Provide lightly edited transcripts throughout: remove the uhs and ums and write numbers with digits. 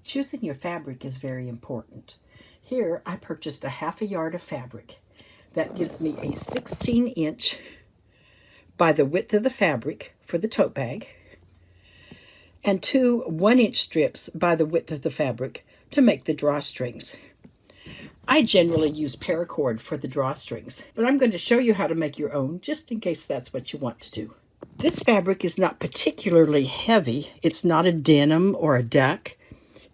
Choosing your fabric is very important. Here I purchased a half a yard of fabric. That gives me a 16-inch by the width of the fabric for the tote bag, and two 1-inch strips by the width of the fabric to make the drawstrings. I generally use paracord for the drawstrings, but I'm going to show you how to make your own just in case that's what you want to do. This fabric is not particularly heavy. It's not a denim or a duck.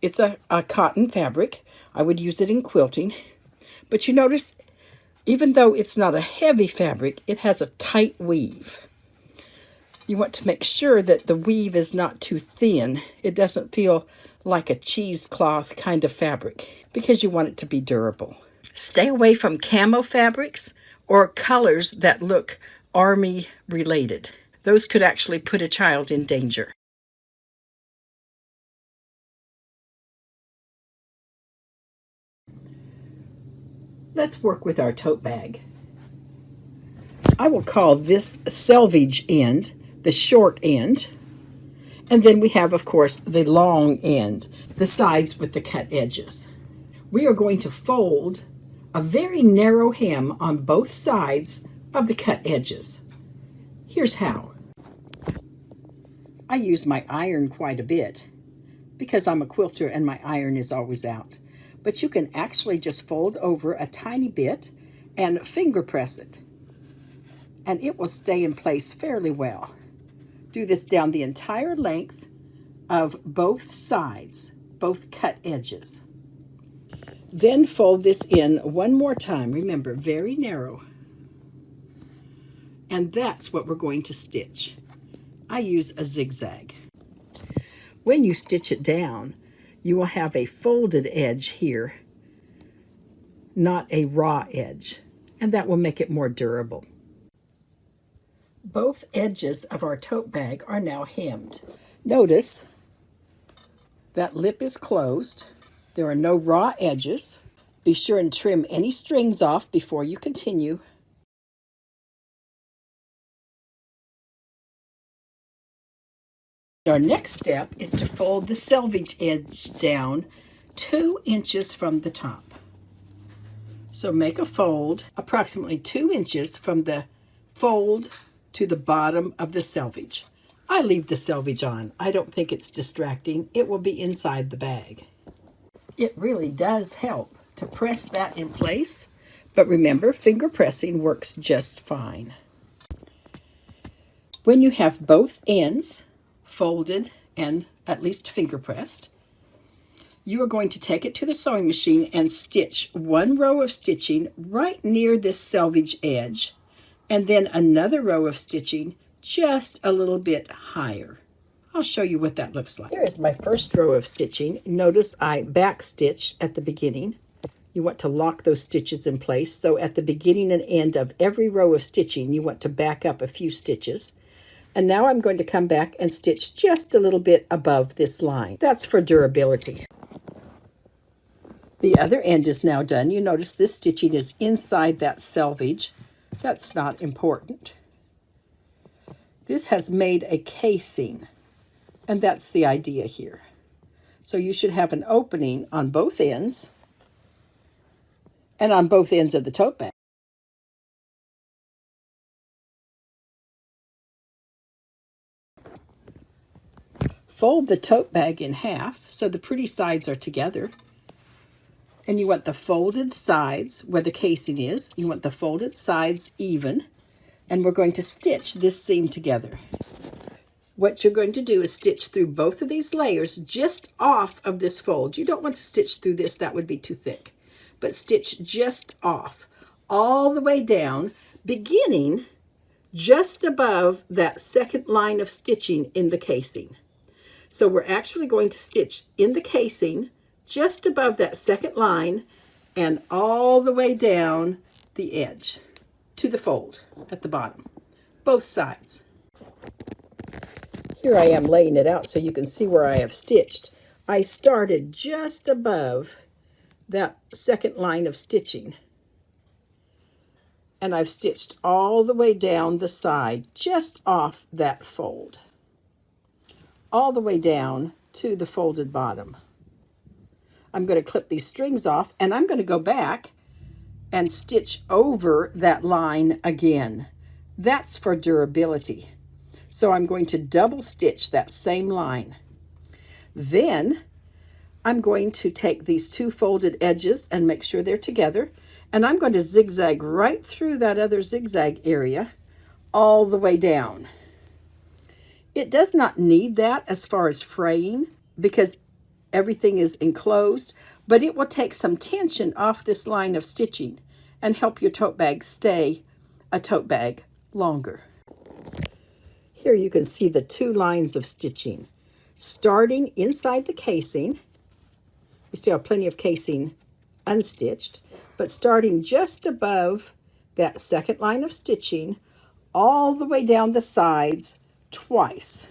It's a cotton fabric. I would use it in quilting. But you notice, even though it's not a heavy fabric, it has a tight weave. You want to make sure that the weave is not too thin. It doesn't feel like a cheesecloth kind of fabric because you want it to be durable. Stay away from camo fabrics or colors that look army related. Those could actually put a child in danger. Let's work with our tote bag. I will call this selvage end the short end. And then we have, of course, the long end, the sides with the cut edges. We are going to fold a very narrow hem on both sides of the cut edges. Here's how. I use my iron quite a bit because I'm a quilter and my iron is always out. But you can actually just fold over a tiny bit and finger press it, and it will stay in place fairly well. Do this down the entire length of both sides, both cut edges. Then fold this in one more time. Remember, very narrow. And that's what we're going to stitch. I use a zigzag. When you stitch it down, you will have a folded edge here, not a raw edge, and that will make it more durable. Both edges of our tote bag are now hemmed. Notice that lip is closed. There are no raw edges. Be sure and trim any strings off before you continue. Our next step is to fold the selvage edge down 2 inches from the top. So make a fold approximately 2 inches from the fold to the bottom of the selvage. I leave the selvage on. I don't think it's distracting. It will be inside the bag. It really does help to press that in place, but remember, finger pressing works just fine. When you have both ends folded and at least finger pressed, you are going to take it to the sewing machine and stitch one row of stitching right near this selvage edge, and then another row of stitching just a little bit higher. I'll show you what that looks like. Here is my first row of stitching. Notice I back stitched at the beginning. You want to lock those stitches in place. So at the beginning and end of every row of stitching, you want to back up a few stitches. And now I'm going to come back and stitch just a little bit above this line. That's for durability. The other end is now done. You notice this stitching is inside that selvage. That's not important. This has made a casing, and that's the idea here. So you should have an opening on both ends and on both ends of the tote bag. Fold the tote bag in half so the pretty sides are together. And you want the folded sides where the casing is. You want the folded sides even. And we're going to stitch this seam together. What you're going to do is stitch through both of these layers just off of this fold. You don't want to stitch through this, that would be too thick. But stitch just off, all the way down, beginning just above that second line of stitching in the casing. So we're actually going to stitch in the casing just above that second line and all the way down the edge to the fold at the bottom, both sides. Here I am laying it out so you can see where I have stitched. I started just above that second line of stitching, and I've stitched all the way down the side just off that fold, all the way down to the folded bottom. I'm going to clip these strings off, and I'm going to go back and stitch over that line again. That's for durability. So I'm going to double stitch that same line. Then I'm going to take these two folded edges and make sure they're together, and I'm going to zigzag right through that other zigzag area all the way down. It does not need that as far as fraying because everything is enclosed, but it will take some tension off this line of stitching and help your tote bag stay a tote bag longer. Here you can see the two lines of stitching. Starting inside the casing, we still have plenty of casing unstitched, but starting just above that second line of stitching, all the way down the sides twice.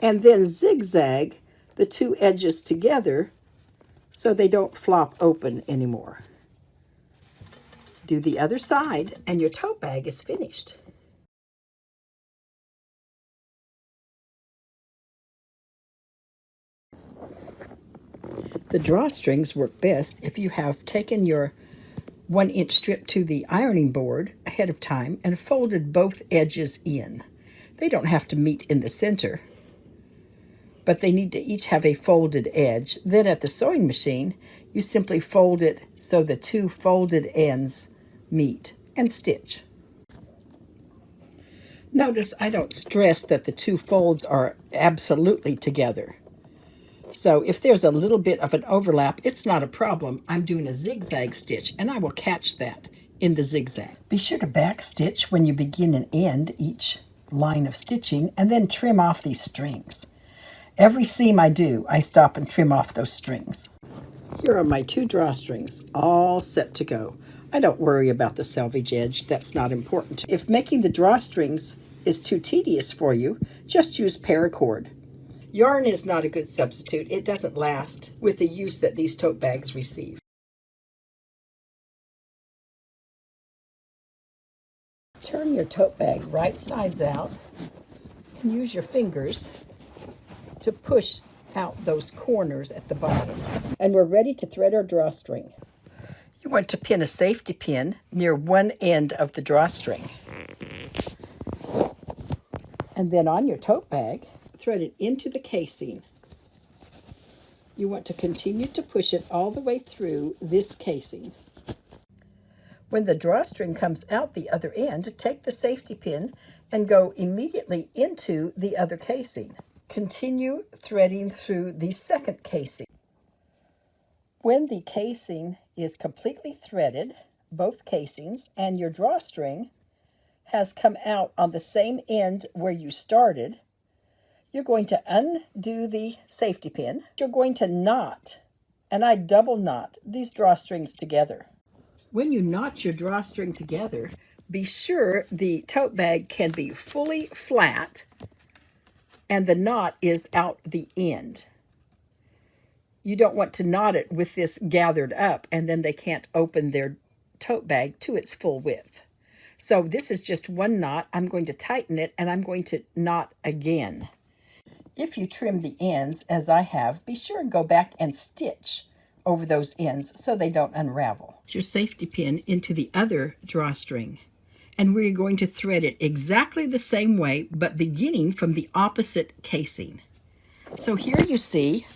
And then zigzag the two edges together so they don't flop open anymore. Do the other side and your tote bag is finished. The drawstrings work best if you have taken your 1-inch strip to the ironing board ahead of time and folded both edges in. They don't have to meet in the center, but they need to each have a folded edge. Then at the sewing machine, you simply fold it so the two folded ends meet and stitch. Notice I don't stress that the two folds are absolutely together. So if there's a little bit of an overlap, it's not a problem. I'm doing a zigzag stitch, and I will catch that in the zigzag. Be sure to back stitch when you begin and end each line of stitching, and then trim off these strings. Every seam I do, I stop and trim off those strings. Here are my two drawstrings, all set to go. I don't worry about the selvage edge. That's not important. If making the drawstrings is too tedious for you, just use paracord. Yarn is not a good substitute. It doesn't last with the use that these tote bags receive. Turn your tote bag right sides out and use your fingers to push out those corners at the bottom. And we're ready to thread our drawstring. You want to pin a safety pin near one end of the drawstring. And then on your tote bag, thread it into the casing. You want to continue to push it all the way through this casing. When the drawstring comes out the other end, take the safety pin and go immediately into the other casing. Continue threading through the second casing. When the casing is completely threaded, both casings, and your drawstring has come out on the same end where you started, you're going to undo the safety pin. You're going to knot, and I double knot these drawstrings together. When you knot your drawstring together, be sure the tote bag can be fully flat and the knot is out the end. You don't want to knot it with this gathered up and then they can't open their tote bag to its full width. So this is just one knot. I'm going to tighten it and I'm going to knot again. If you trim the ends, as I have, be sure and go back and stitch over those ends so they don't unravel. Put your safety pin into the other drawstring, and we're going to thread it exactly the same way, but beginning from the opposite casing. So here you see,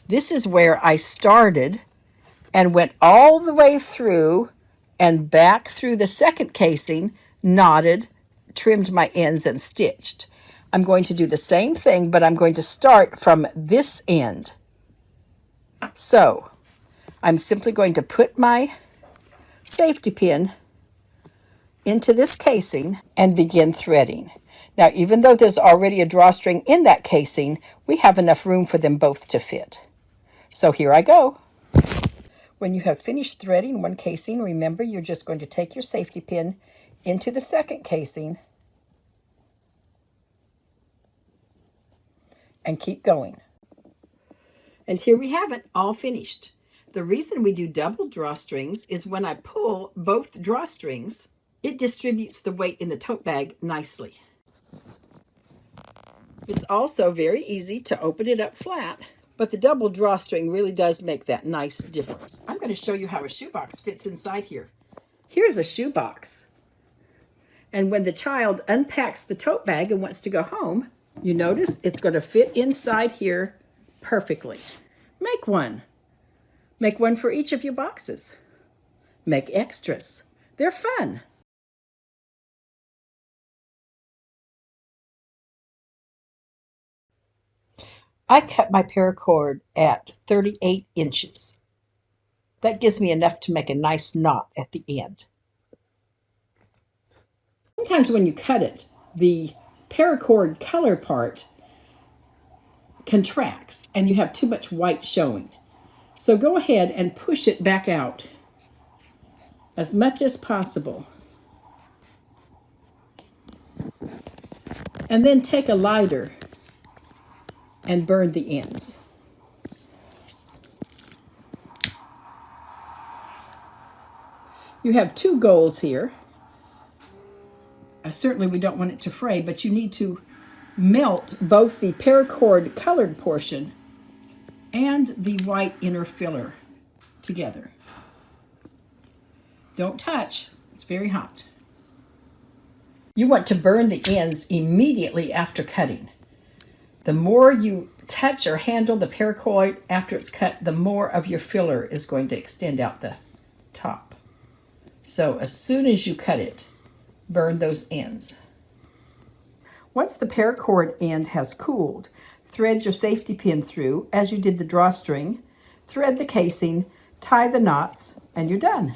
this is where I started and went all the way through and back through the second casing, knotted, trimmed my ends, and stitched. I'm going to do the same thing, but I'm going to start from this end. So I'm simply going to put my safety pin into this casing and begin threading. Now, even though there's already a drawstring in that casing, we have enough room for them both to fit. So here I go. When you have finished threading one casing, remember you're just going to take your safety pin into the second casing and keep going. And here we have it, all finished. The reason we do double drawstrings is when I pull both drawstrings, it distributes the weight in the tote bag nicely. It's also very easy to open it up flat, But the double drawstring really does make that nice difference. I'm going to show you how a shoebox fits inside here. Here's a shoebox. And when the child unpacks the tote bag and wants to go home, you notice it's going to fit inside here perfectly. Make one. Make one for each of your boxes. Make extras. They're fun. I cut my paracord at 38 inches. That gives me enough to make a nice knot at the end. Sometimes when you cut it, the paracord color part contracts and you have too much white showing. So go ahead and push it back out as much as possible. And then take a lighter and burn the ends. You have two goals here. Certainly we don't want it to fray, but you need to melt both the paracord colored portion and the white inner filler together. Don't touch, it's very hot. You want to burn the ends immediately after cutting. The more you touch or handle the paracord after it's cut, the more of your filler is going to extend out the top. So as soon as you cut it, burn those ends. Once the paracord end has cooled, thread your safety pin through as you did the drawstring, thread the casing, tie the knots, and you're done.